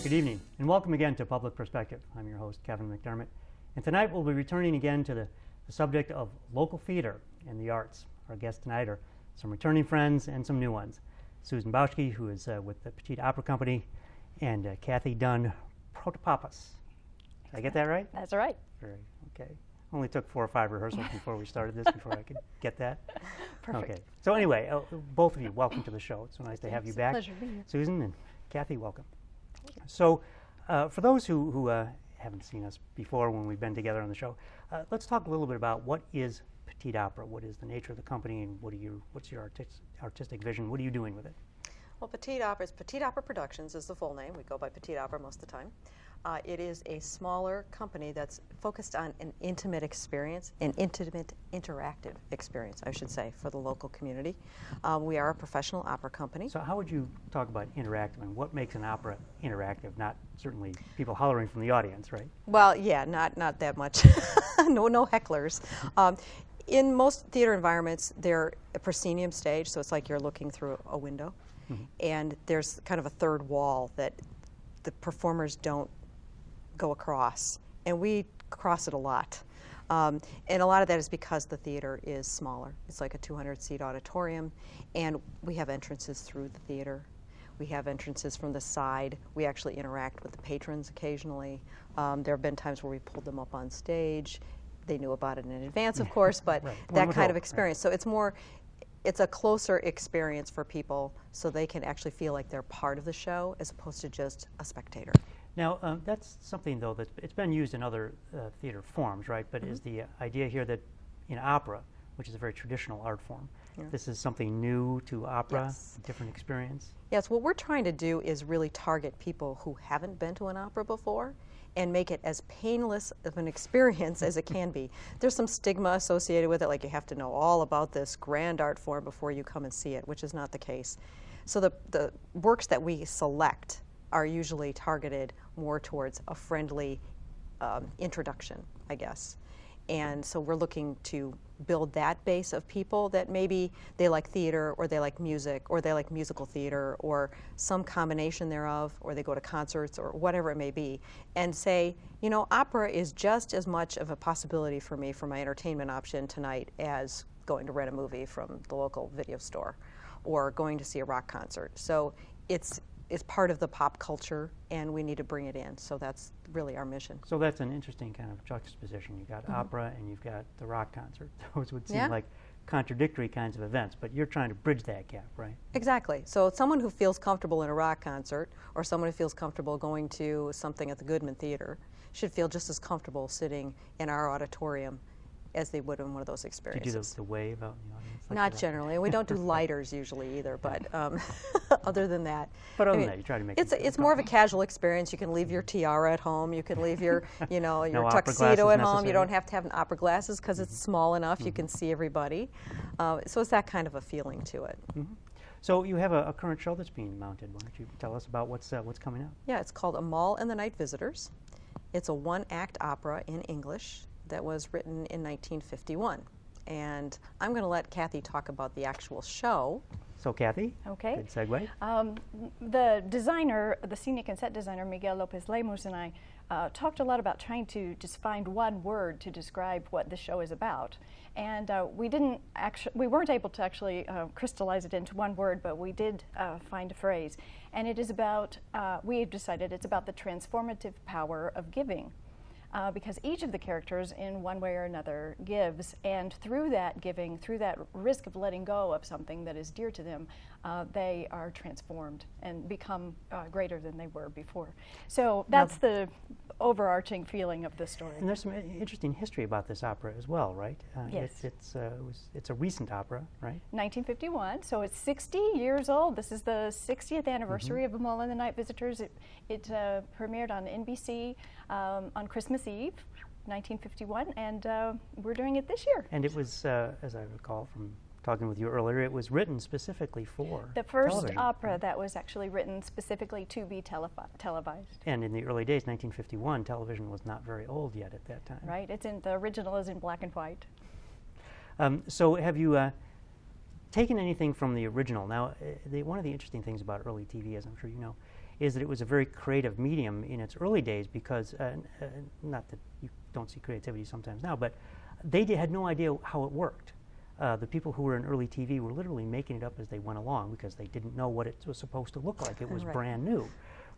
Good evening, and welcome again to Public Perspective. I'm your host, Kevin McDermott, and tonight we'll be returning again to the subject of local theater and the arts. Our guests tonight are some returning friends and some new ones. Susan Bauschke, who is with the Petite Opera Company, and Kathy Dunn Protopapas. Did I get that right? That's right. Very okay. Only took 4 or 5 rehearsals before we started this, before I could get that. Perfect. Okay. So anyway, both of you, welcome to the show. It's so nice to have you It's a back. pleasure to be here. Susan and Kathy, welcome. So for those who haven't seen us before when we've been together on the show, let's talk a little bit about what is Petite Opera, what is the nature of the company, and what's your artistic vision? What are you doing with it? Well, Petite Opera Productions is the full name. We go by Petite Opera most of the time. It is a smaller company that's focused on an intimate experience, an intimate, interactive experience, I should say, for the local community. We are a professional opera company. So how would you talk about interactive, and what makes an opera interactive? Not certainly people hollering from the audience, right? Well, yeah, not that much. No hecklers. In most theater environments, they're a proscenium stage, so it's like you're looking through a window. Mm-hmm. And there's kind of a third wall that the performers don't go across, and we cross it a lot. And a lot of that is because the theater is smaller. It's like a 200-seat auditorium, and we have entrances through the theater. We have entrances from the side. We actually interact with the patrons occasionally. There have been times where we pulled them up on stage. They knew about it in advance, of course, but right. that kind of experience. Right. So it's a closer experience for people, so they can actually feel like they're part of the show as opposed to just a spectator. Now, that's something, though, it's been used in other theater forms, right? But is the idea here that in opera, which is a very traditional art form, this is something new to opera, yes. A different experience? Yes, what we're trying to do is really target people who haven't been to an opera before and make it as painless of an experience as it can be. There's some stigma associated with it, like you have to know all about this grand art form before you come and see it, which is not the case. So the works that we select are usually targeted more towards a friendly introduction, I guess. And so we're looking to build that base of people that maybe they like theater, or they like music, or they like musical theater, or some combination thereof, or they go to concerts, or whatever it may be, and say, you know, opera is just as much of a possibility for me for my entertainment option tonight as going to rent a movie from the local video store, or going to see a rock concert. So it's part of the pop culture, and we need to bring it in. So that's really our mission. So that's an interesting kind of juxtaposition. You've got opera and you've got the rock concert. Those would seem like contradictory kinds of events, but you're trying to bridge that gap, right? Exactly. So someone who feels comfortable in a rock concert, or someone who feels comfortable going to something at the Goodman Theater, should feel just as comfortable sitting in our auditorium as they would in one of those experiences. Do you do the wave out in the audience? Like Not generally. We don't do lighters usually either, but other than that. But other than that, you try to make it's more of a casual experience. You can leave your tiara at home. You can leave your, your No tuxedo at home. necessary. You don't have to have an opera glasses because it's small enough. You can see everybody. So it's that kind of a feeling to it. So you have a current show that's being mounted. Why don't you tell us about what's coming up? Yeah, it's called A Mall and the Night Visitors. It's a one-act opera in English that was written in 1951. And I'm going to let Kathy talk about the actual show. So Kathy, okay. Good segue. The designer, the scenic and set designer, Miguel Lopez Lemus, and I talked a lot about trying to just find one word to describe what the show is about. And we weren't able to actually crystallize it into one word, but we did find a phrase. And it is about, we've decided it's about the transformative power of giving. Because each of the characters in one way or another gives, and through that giving, through that risk of letting go of something that is dear to them, they are transformed and become greater than they were before. So that's the overarching feeling of the story. And there's some interesting history about this opera as well, right? Yes. It's a recent opera, right? 1951, so it's 60 years old. This is the 60th anniversary of A Mall and the Night Visitors. It premiered on NBC on Christmas Eve, 1951, and we're doing it this year. And it was, as I recall from talking with you earlier, it was written specifically for the first television. opera that was actually written specifically to be televised. And in the early days, 1951, television was not very old yet at that time. Right, the original is in black and white. So have you taken anything from the original? Now, one of the interesting things about early TV, as I'm sure you know, is that it was a very creative medium in its early days because, not that you don't see creativity sometimes now, but they had no idea how it worked. The people who were in early TV were literally making it up as they went along because they didn't know what it was supposed to look like. It was brand new,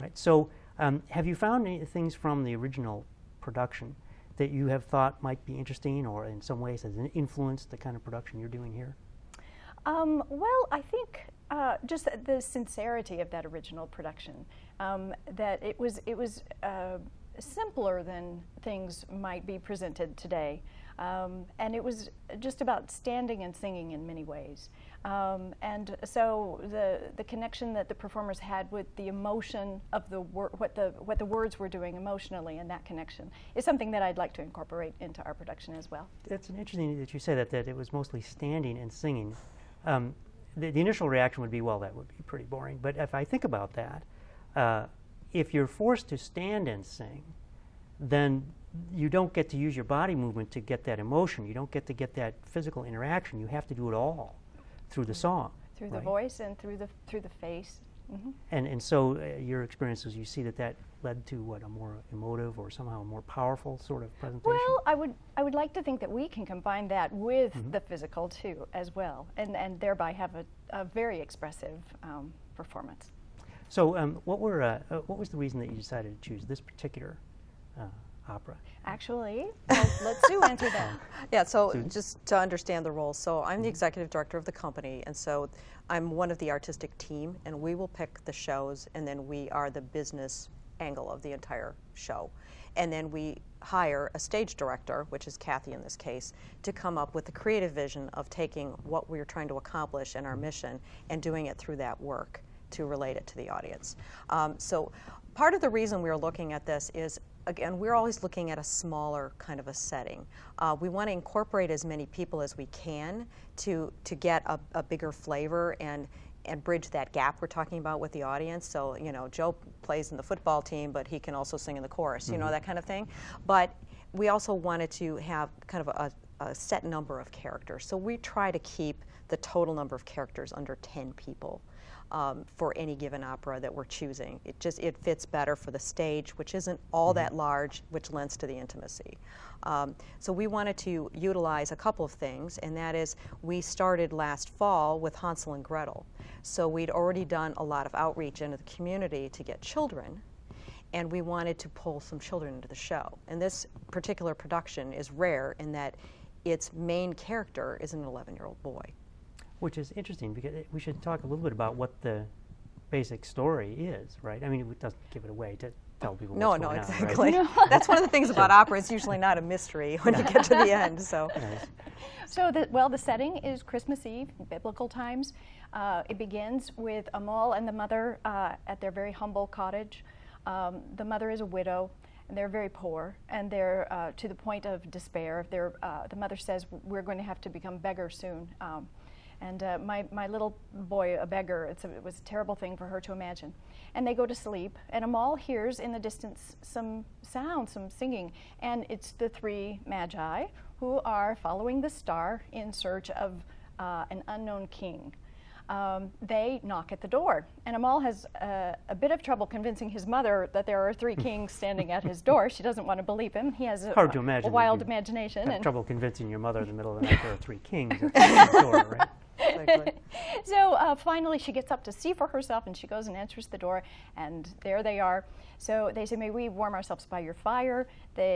right? So have you found any things from the original production that you have thought might be interesting or in some ways has influenced the kind of production you're doing here? Well, I think just the sincerity of that original production, that it was simpler than things might be presented today. And it was just about standing and singing in many ways. And so the connection that the performers had with the emotion of what the words were doing emotionally, and that connection is something that I'd like to incorporate into our production as well. It's interesting that you say that it was mostly standing and singing. The initial reaction would be, well, that would be pretty boring. But if I think about that, if you're forced to stand and sing, then you don't get to use your body movement to get that emotion. You don't get to get that physical interaction. You have to do it all through the song. Through the voice and through the face. Mm-hmm. And so your experiences, you see that led to what, a more emotive or somehow a more powerful sort of presentation? Well, I would like to think that we can combine that with the physical too as well, and thereby have a very expressive performance. So what was the reason that you decided to choose this particular opera? Actually, well, let Sue answer that. Yeah, so just to understand the role, so I'm the executive director of the company, and so I'm one of the artistic team, and we will pick the shows, and then we are the business angle of the entire show. And then we hire a stage director, which is Kathy in this case, to come up with the creative vision of taking what we're trying to accomplish and our mission and doing it through that work to relate it to the audience. So part of the reason we're looking at this is, again, we're always looking at a smaller kind of a setting. We want to incorporate as many people as we can to get a bigger flavor and bridge that gap we're talking about with the audience. So, you know, Joe plays in the football team, but he can also sing in the chorus, you know, that kind of thing. But we also wanted to have kind of a set number of characters. So we try to keep the total number of characters under 10 people. For any given opera that we're choosing. It fits better for the stage, which isn't all that large, which lends to the intimacy. So we wanted to utilize a couple of things, and that is we started last fall with Hansel and Gretel. So we'd already done a lot of outreach into the community to get children, and we wanted to pull some children into the show. And this particular production is rare in that its main character is an 11-year-old boy. Which is interesting, because we should talk a little bit about what the basic story is, right? I mean, it doesn't give it away to tell people what's going on, exactly. Right? That's one of the things about opera. It's usually not a mystery when you get to the end. So, so the setting is Christmas Eve, biblical times. It begins with Amal and the mother at their very humble cottage. The mother is a widow, and they're very poor, and they're to the point of despair. The mother says, "We're going to have to become beggars soon." And my little boy, a beggar, it was a terrible thing for her to imagine. And they go to sleep, and Amal hears in the distance some sound, some singing, and it's the three magi who are following the star in search of an unknown king. They knock at the door, and Amal has a bit of trouble convincing his mother that there are three kings standing at his door. She doesn't want to believe him. He has a wild imagination. Have trouble convincing your mother in the middle of the night there are three kings at the door, right? Exactly. So finally she gets up to see for herself, and she goes and answers the door, and there they are. So they say, "May we warm ourselves by your fire?"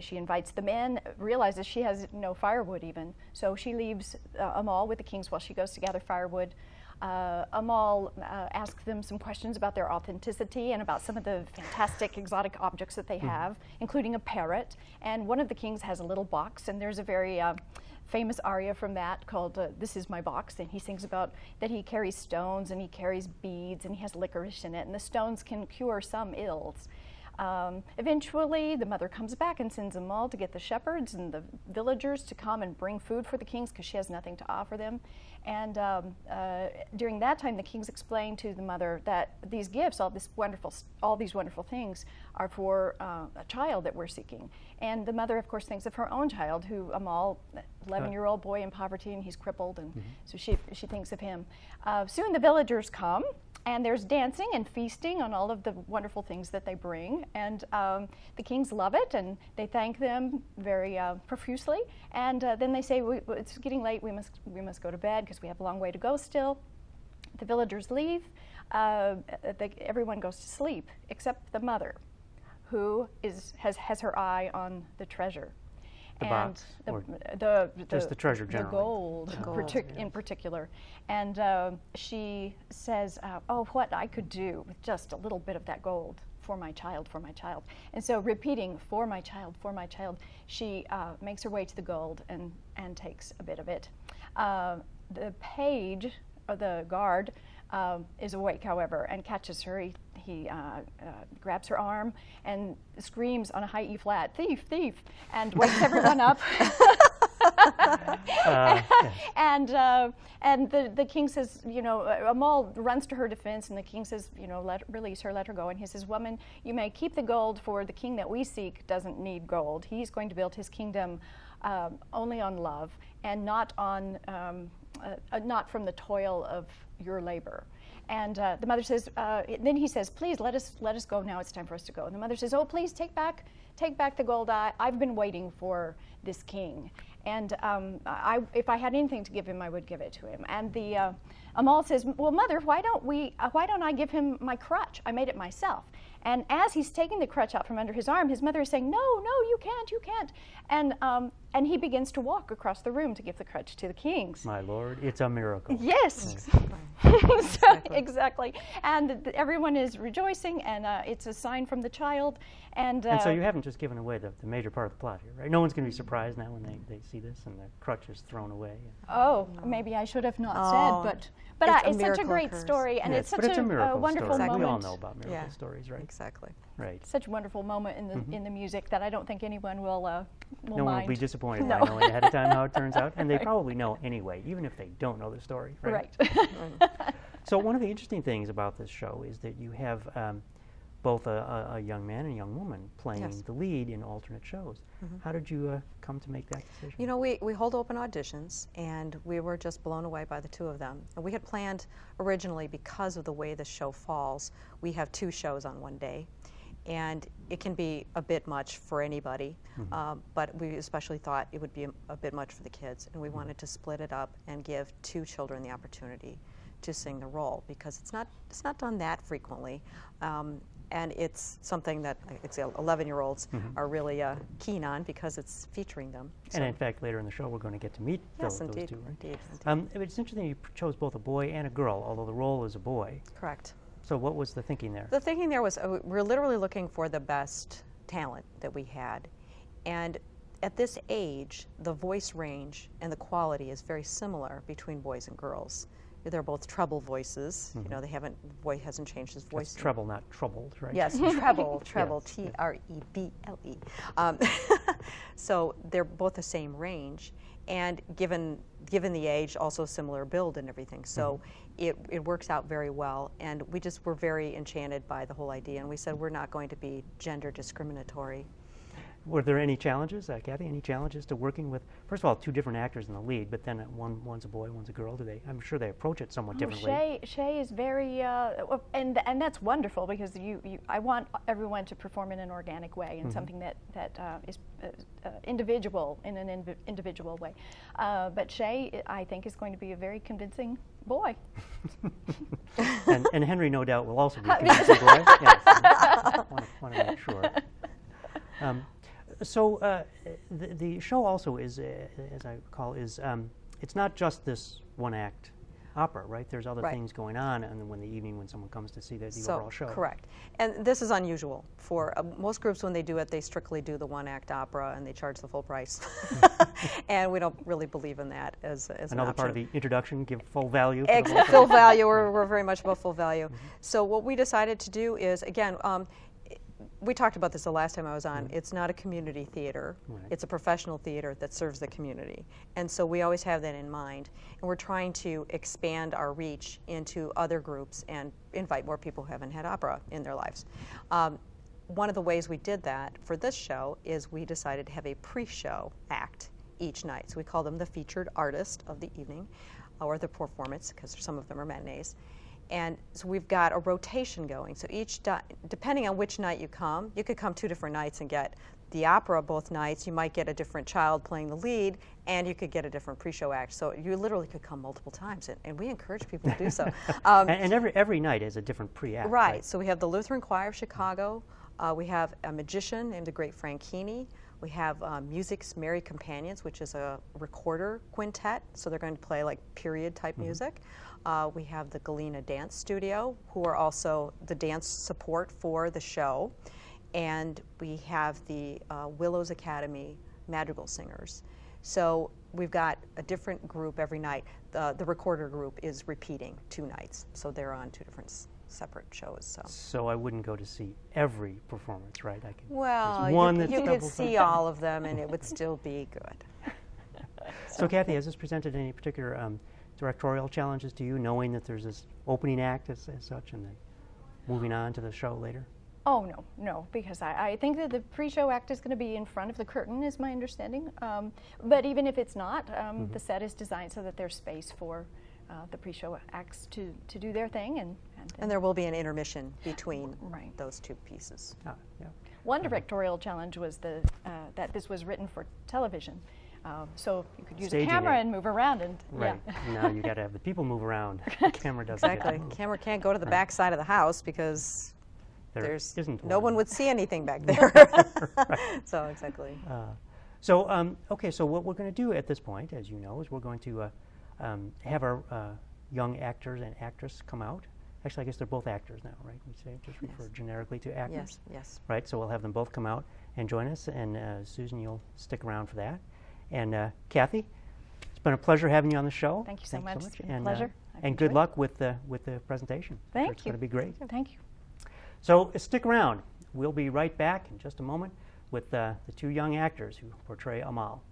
She invites them in, realizes she has no firewood even. So she leaves Amal with the kings while she goes to gather firewood. Amal asks them some questions about their authenticity and about some of the fantastic exotic objects that they have, including a parrot. And one of the kings has a little box, and there's a very famous aria from that called "This Is My Box," and he sings about that he carries stones and he carries beads and he has licorice in it, and the stones can cure some ills. Eventually, the mother comes back and sends Amal to get the shepherds and the villagers to come and bring food for the kings because she has nothing to offer them. And during that time, the kings explained to the mother that these gifts, all these wonderful things, are for a child that we're seeking. And the mother, of course, thinks of her own child, who Amal, 11-year-old boy in poverty, and he's crippled, and so she thinks of him. Soon the villagers come, and there's dancing and feasting on all of the wonderful things that they bring. And the kings love it, and they thank them very profusely. And then they say, it's getting late, we must go to bed because we have a long way to go still. The villagers leave. Everyone goes to sleep except the mother, who has her eye on the treasure. The and box, just the treasure generally. The gold, in particular. And she says, oh, what I could do with just a little bit of that gold for my child, for my child. And so repeating, for my child, she makes her way to the gold and takes a bit of it. The page, or the guard, is awake, however, and catches her. He grabs her arm and screams on a high E flat, "Thief, thief!" and wakes everyone up. And the king says, Amal runs to her defense, and the king says, release her, let her go. And he says, woman, you may keep the gold, for the king that we seek doesn't need gold. He's going to build his kingdom only on love, and not on not from the toil of your labor. And the mother says, then he says, please let us go now. It's time for us to go. And the mother says, oh, please take back the gold. I've been waiting for this king. And if I had anything to give him, I would give it to him. And the Amal says, well, mother, why don't I give him my crutch? I made it myself. And as he's taking the crutch out from under his arm, his mother is saying, no, you can't. And he begins to walk across the room to give the crutch to the kings. My lord, it's a miracle. Yes. Exactly. And everyone is rejoicing, and it's a sign from the child. And so you haven't just given away the major part of the plot here, right? No one's going to be surprised now when they see this and the crutch is thrown away. Oh, maybe I should have not said, but it's such a great story, and it's such a wonderful story. moment. We all know about miracle stories, right? Exactly. Right. Such a wonderful moment in the music that I don't think anyone will mind. No one will be disappointed by knowing ahead of time how it turns out, and they probably know anyway, even if they don't know the story, right? Right. So one of the interesting things about this show is that you have both a young man and a young woman playing the lead in alternate shows. How did you come to make that decision? We hold open auditions, and we were just blown away by the two of them. And we had planned originally, because of the way the show falls, we have 2 shows on one day. And it can be a bit much for anybody, but we especially thought it would be a bit much for the kids, and we wanted to split it up and give 2 children the opportunity to sing the role, because it's not done that frequently, and it's something that 11-year-olds are really keen on, because it's featuring them. And in fact, later in the show, we're going to get to meet those 2, right? Indeed. It's interesting you chose both a boy and a girl, although the role is a boy. Correct. So what was the thinking there? The thinking there was we're literally looking for the best talent that we had. And at this age, the voice range and the quality is very similar between boys and girls. They're both treble voices. Boy hasn't changed his voice. It's treble, not troubled, right? Yes, treble, Yes. T-R-E-B-L-E. So they're both the same range, and given the age, also similar build and everything. So it works out very well, and we just were very enchanted by the whole idea, and we said we're not going to be gender discriminatory. Were there any challenges, Kathy? Any challenges to working with, first of all, 2 different actors in the lead, but then one's a boy, one's a girl? I'm sure they approach it somewhat differently. Shay is very, and that's wonderful, because I want everyone to perform in an organic way, and something that is individual in an individual way. But Shay, I think, is going to be a very convincing boy. and Henry, no doubt, will also be a convincing boy. Yes, want to make sure. So the show also is, as I recall, it's not just this one-act opera, right? There's other things going on, and when the evening when someone comes to see the overall show. Correct. And this is unusual for most groups. When they do it, they strictly do the one-act opera, and they charge the full price. And we don't really believe in that as another part of the introduction. Give full value. Full value. We're very much about full value. So what we decided to do is, again, we talked about this the last time I was on. It's not a community theater. Right. It's a professional theater that serves the community. And so we always have that in mind. And we're trying to expand our reach into other groups and invite more people who haven't had opera in their lives. One of the ways we did that for this show is we decided to have a pre-show act each night. So we call them the featured artist of the evening, or the performance, because some of them are matinees. And so we've got a rotation going. So depending on which night you could come 2 different nights and get the opera both nights. You might get a different child playing the lead, and you could get a different pre-show act. So you literally could come multiple times, and we encourage people to do so. And every night is a different pre-act. Right. So we have the Lutheran Choir of Chicago. We have a magician named the Great Franchini. We have Music's Merry Companions, which is a recorder quintet. So they're going to play like period type music. We have the Galena Dance Studio, who are also the dance support for the show. And we have the Willows Academy Madrigal Singers. So we've got a different group every night. The recorder group is repeating 2 nights. So they're on 2 different separate shows. So I wouldn't go to see every performance, right? Well, you could see all of them, and it would still be good. So Kathy, has this presented any particular directorial challenges to you, knowing that there's this opening act as such, and then moving on to the show later? Oh, no, because I think that the pre-show act is going to be in front of the curtain, is my understanding. But even if it's not, the set is designed so that there's space for the pre-show acts to do their thing. And there will be an intermission between those 2 pieces. Ah, yeah. One directorial challenge was that this was written for television. So you could use Staging a camera it. and move around. Right. Now you got to have the people move around. The camera doesn't. Exactly. The camera can't go to the back side of the house because there isn't no one would see anything back there. So exactly. Okay, so what we're going to do at this point, as you know, is we're going to have our young actors and actress come out. Actually, I guess they're both actors now, right? We say just refer generically to actors. Yes. Right, so we'll have them both come out and join us, and Susan, you'll stick around for that. And Kathy, it's been a pleasure having you on the show. Thank you so much. It's been a And, pleasure. and good luck with the presentation. Thank you. It's going to be great. Thank you. So stick around. We'll be right back in just a moment with the 2 young actors who portray Amal.